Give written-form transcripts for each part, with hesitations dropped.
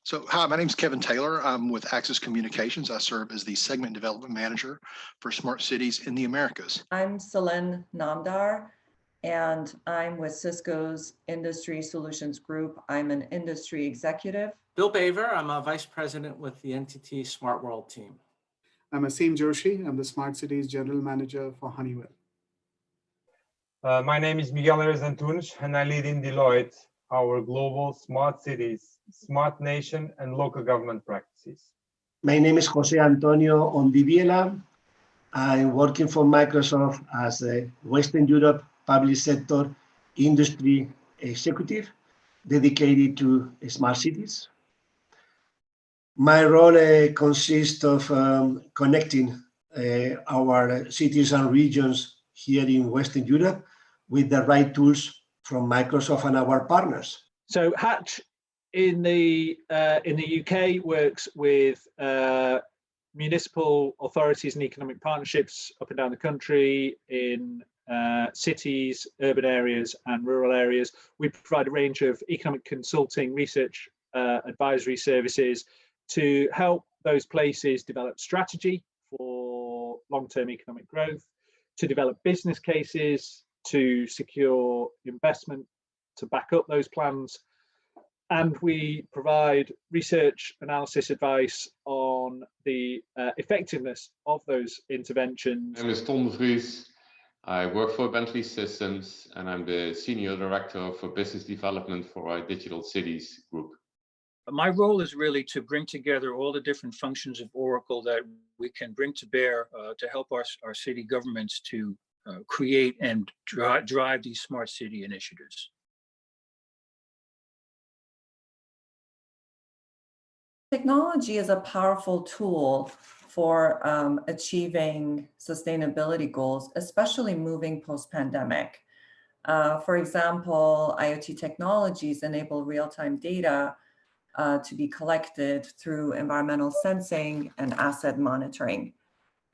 So, hi, my name is Kevin Taylor. I'm with Axis Communications. I serve as the Segment Development Manager for Smart Cities in the Americas. I'm Sielen Namdar, and I'm with Cisco's Industry Solutions Group. I'm an industry executive. Bill Baver, I'm a Vice President with the NTT Smart World team. I'm Aseem Joshi. I'm the Smart Cities General Manager for Honeywell. My name is Miguel Antunes, and I lead in Deloitte our global smart cities, smart nation, and local government practices. My name is Jose Antonio Ondiviela. I'm working for Microsoft as a Western Europe public sector industry executive dedicated to smart cities. My role consists of connecting our cities and regions here in Western Europe with the right tools from Microsoft and our partners. So Hatch in the UK works with municipal authorities and economic partnerships up and down the country in cities, urban areas and rural areas. We provide a range of economic consulting, research, advisory services to help those places develop strategy for long-term economic growth, to develop business cases, to secure investment to back up those plans. And we provide research analysis advice on the effectiveness of those interventions. My name is Vries. I work for Bentley Systems and I'm the Senior Director for Business Development for our Digital Cities group. My role is really to bring together all the different functions of Oracle that we can bring to bear to help our city governments to create and drive these smart city initiatives. Technology is a powerful tool for achieving sustainability goals, especially moving post-pandemic. For example, IoT technologies enable real-time data to be collected through environmental sensing and asset monitoring,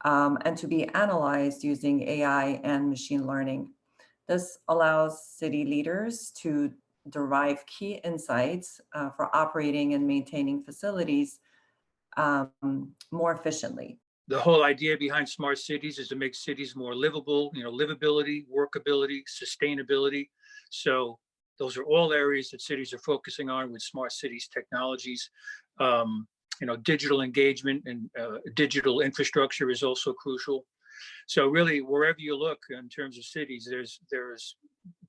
and to be analyzed using AI and machine learning. This allows city leaders to derive key insights for operating and maintaining facilities more efficiently. The whole idea behind smart cities is to make cities more livable, livability, workability, sustainability. So those are all areas that cities are focusing on with smart cities technologies. Digital engagement and digital infrastructure is also crucial. So really, wherever you look in terms of cities, there's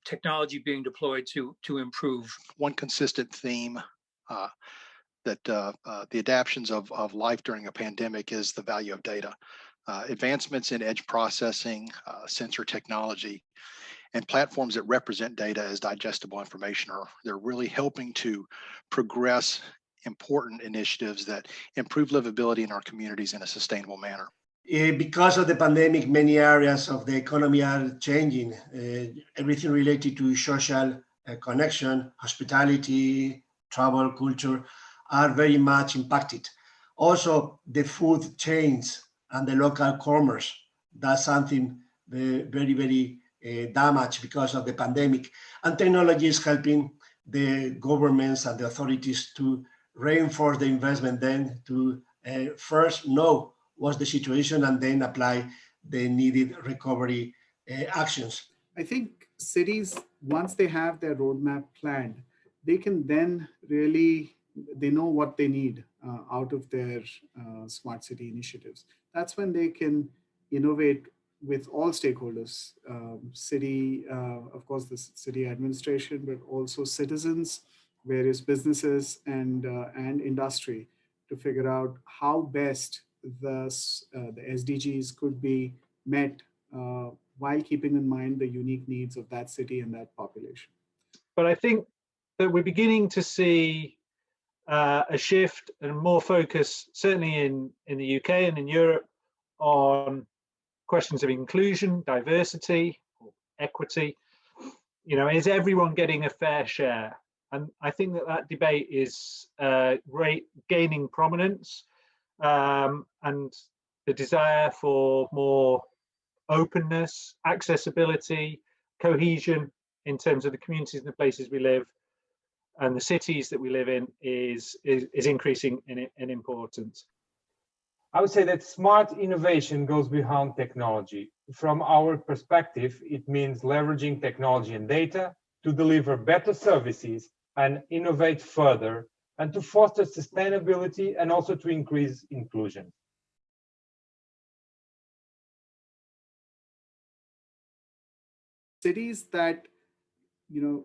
technology being deployed to improve. One consistent theme that the adaptions of life during a pandemic is the value of data. Advancements in edge processing, sensor technology, and platforms that represent data as digestible information they're really helping to progress important initiatives that improve livability in our communities in a sustainable manner. Because of the pandemic, many areas of the economy are changing. Everything related to social connection, hospitality, travel, culture are very much impacted. Also, the food chains and the local commerce, that's something very, very damaged because of the pandemic. And technology is helping the governments and the authorities to reinforce the investment, then to first know what's the situation and then apply the needed recovery actions. I think cities, once they have their roadmap planned, they can then they know what they need out of their smart city initiatives. That's when they can innovate with all stakeholders, city, of course, the city administration, but also citizens, various businesses and industry to figure out how best the SDGs could be met while keeping in mind the unique needs of that city and that population. But I think that we're beginning to see a shift and more focus, certainly in the UK and in Europe, on questions of inclusion, diversity, equity. Is everyone getting a fair share? And I think that debate is gaining prominence, and the desire for more openness, accessibility, cohesion in terms of the communities and the places we live and the cities that we live in is increasing in importance. I would say that smart innovation goes beyond technology. From our perspective, it means leveraging technology and data to deliver better services and innovate further, and to foster sustainability and also to increase inclusion. Cities that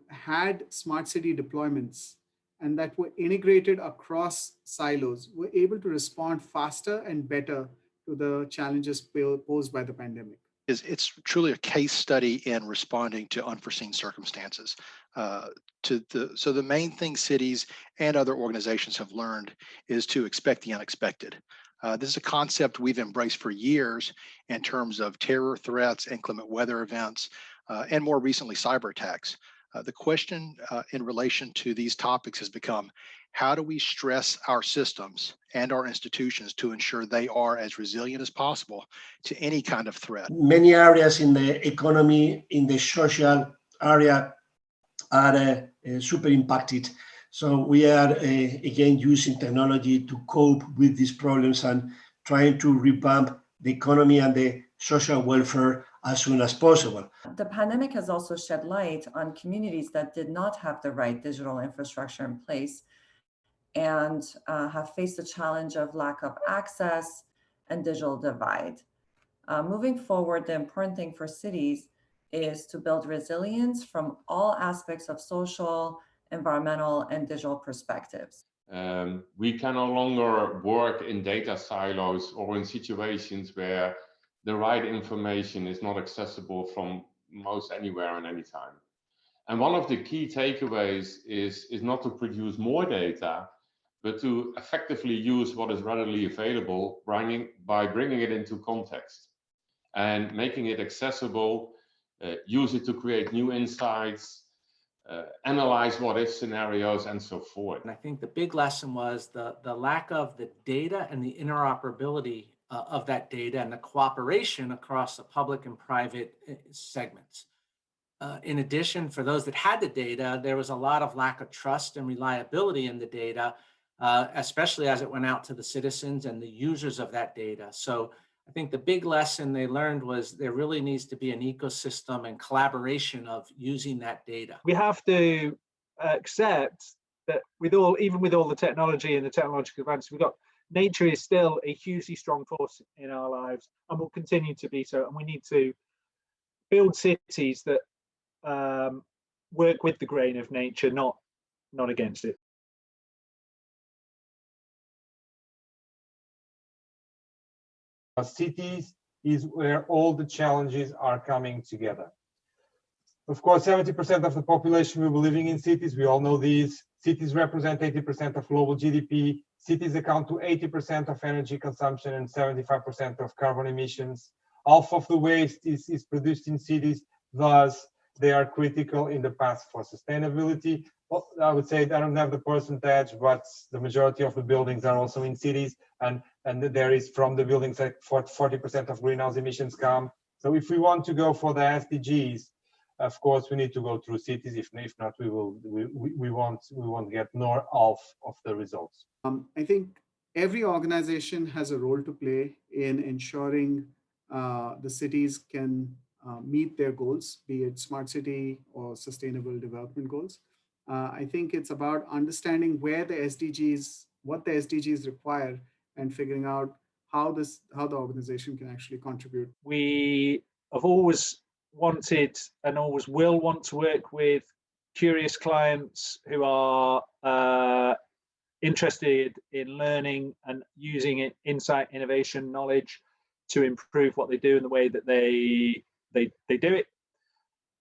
had smart city deployments and that were integrated across silos were able to respond faster and better to the challenges posed by the pandemic. It's truly a case study in responding to unforeseen circumstances. So the main thing cities and other organizations have learned is to expect the unexpected. This is a concept we've embraced for years in terms of terror threats, inclement weather events, and more recently, cyber attacks. The question in relation to these topics has become, how do we stress our systems and our institutions to ensure they are as resilient as possible to any kind of threat? Many areas in the economy, in the social area, are super impacted. So we are, again, using technology to cope with these problems and trying to revamp the economy and the social welfare as soon as possible. The pandemic has also shed light on communities that did not have the right digital infrastructure in place and have faced the challenge of lack of access and digital divide. Moving forward, the important thing for cities is to build resilience from all aspects of social, environmental, and digital perspectives. We can no longer work in data silos or in situations where the right information is not accessible from most anywhere and anytime. And one of the key takeaways is not to produce more data, but to effectively use what is readily available by bringing it into context and making it accessible, use it to create new insights, analyze what if scenarios, and so forth. And I think the big lesson was the lack of the data and the interoperability of that data and the cooperation across the public and private segments. In addition, for those that had the data, there was a lot of lack of trust and reliability in the data, especially as it went out to the citizens and the users of that data. So I think the big lesson they learned was there really needs to be an ecosystem and collaboration of using that data. We have to accept that even with all the technology and the technological advances we've got, nature is still a hugely strong force in our lives and will continue to be so. And we need to build cities that work with the grain of nature, not against it. Cities is where all the challenges are coming together. Of course, 70% of the population will be living in cities. We all know these. Cities represent 80% of global GDP. Cities account to 80% of energy consumption and 75% of carbon emissions. Half of the waste is produced in cities. Thus, they are critical in the path for sustainability. Well, I would say I don't have the percentage, but the majority of the buildings are also in cities, and there is from the buildings like 40% of greenhouse emissions come. So if we want to go for the SDGs, of course we need to go through cities. If not, we won't get nor half of the results. I think every organization has a role to play in ensuring the cities can meet their goals, be it smart city or sustainable development goals. I think it's about understanding what the SDGs require and figuring out how the organization can actually contribute. We have always wanted and always will want to work with curious clients who are interested in learning and using insight, innovation, knowledge to improve what they do in the way that they do it.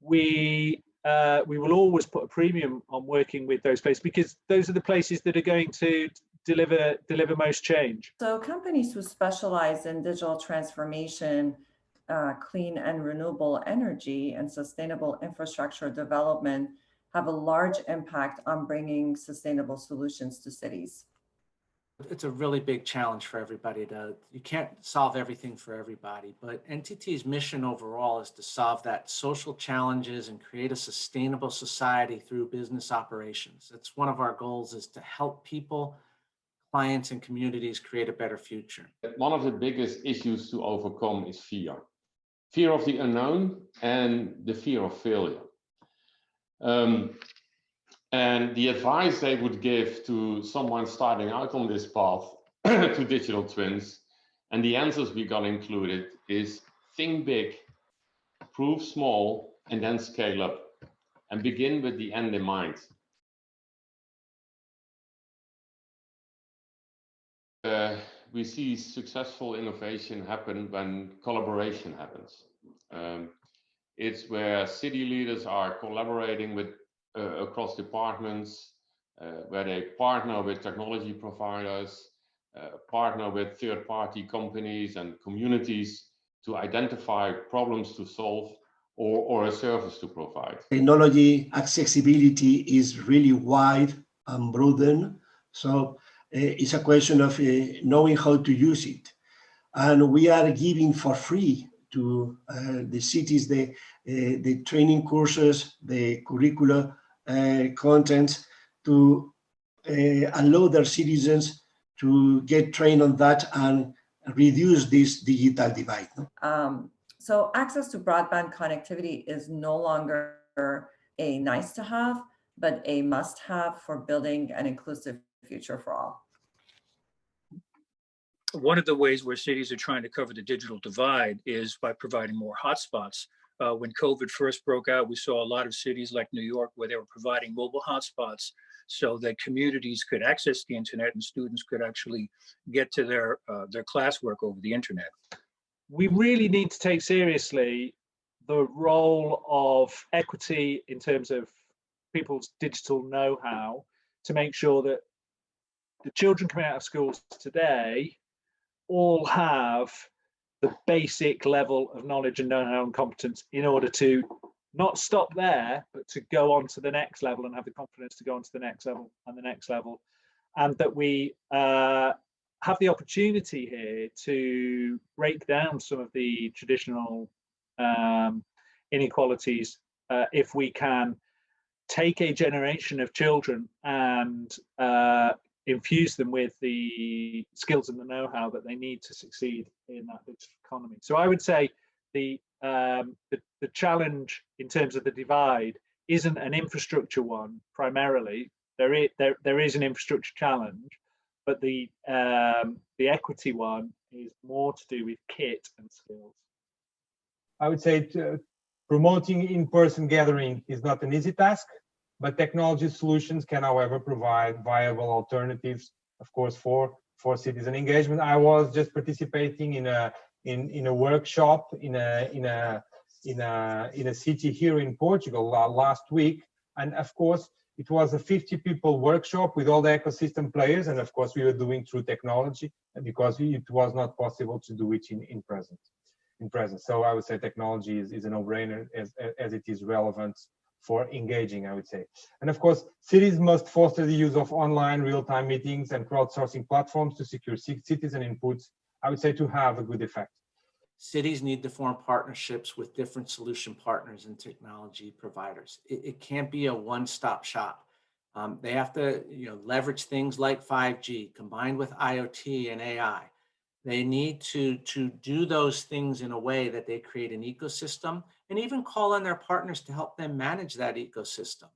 We will always put a premium on working with those places because those are the places that are going to deliver most change. So companies who specialize in digital transformation, clean and renewable energy, and sustainable infrastructure development have a large impact on bringing sustainable solutions to cities. It's a really big challenge for everybody you can't solve everything for everybody, but NTT's mission overall is to solve that social challenges and create a sustainable society through business operations. It's one of our goals is to help people, clients, and communities create a better future. One of the biggest issues to overcome is fear. Fear of the unknown and the fear of failure. And the advice they would give to someone starting out on this path to digital twins, and the answers we got included, is think big, prove small, and then scale up, and begin with the end in mind. We see successful innovation happen when collaboration happens. It's where city leaders are collaborating with across departments, where they partner with technology providers, partner with third-party companies and communities to identify problems to solve or a service to provide. Technology accessibility is really wide and broadened. So it's a question of knowing how to use it. And we are giving for free to the cities the training courses, the curricula content to allow their citizens to get trained on that and reduce this digital divide. So access to broadband connectivity is no longer a nice to have, but a must have for building an inclusive future for all. One of the ways where cities are trying to cover the digital divide is by providing more hotspots. When COVID first broke out, we saw a lot of cities like New York where they were providing mobile hotspots so that communities could access the internet and students could actually get to their classwork over the internet. We really need to take seriously the role of equity in terms of people's digital know-how to make sure that the children coming out of schools today all have the basic level of knowledge and know-how and competence in order to not stop there, but to go on to the next level and have the confidence to go on to the next level and the next level. And that we have the opportunity here to break down some of the traditional inequalities if we can take a generation of children and infuse them with the skills and the know-how that they need to succeed in that digital economy. So I would say the challenge in terms of the divide isn't an infrastructure one primarily. There is an infrastructure challenge, but the equity one is more to do with kit and skills. I would say promoting in-person gathering is not an easy task, but technology solutions can, however, provide viable alternatives, of course, for citizen engagement. I was just participating in a workshop in a city here in Portugal last week, and of course it was a 50 people workshop with all the ecosystem players, and of course we were doing through technology because it was not possible to do it in present. So I would say technology is a no-brainer as it is relevant for engaging, I would say. And of course, cities must foster the use of online real-time meetings and crowdsourcing platforms to secure citizen inputs, I would say, to have a good effect. Cities need to form partnerships with different solution partners and technology providers. It can't be a one-stop shop. They have to leverage things like 5G combined with IoT and AI. They need to do those things in a way that they create an ecosystem and even call on their partners to help them manage that ecosystem.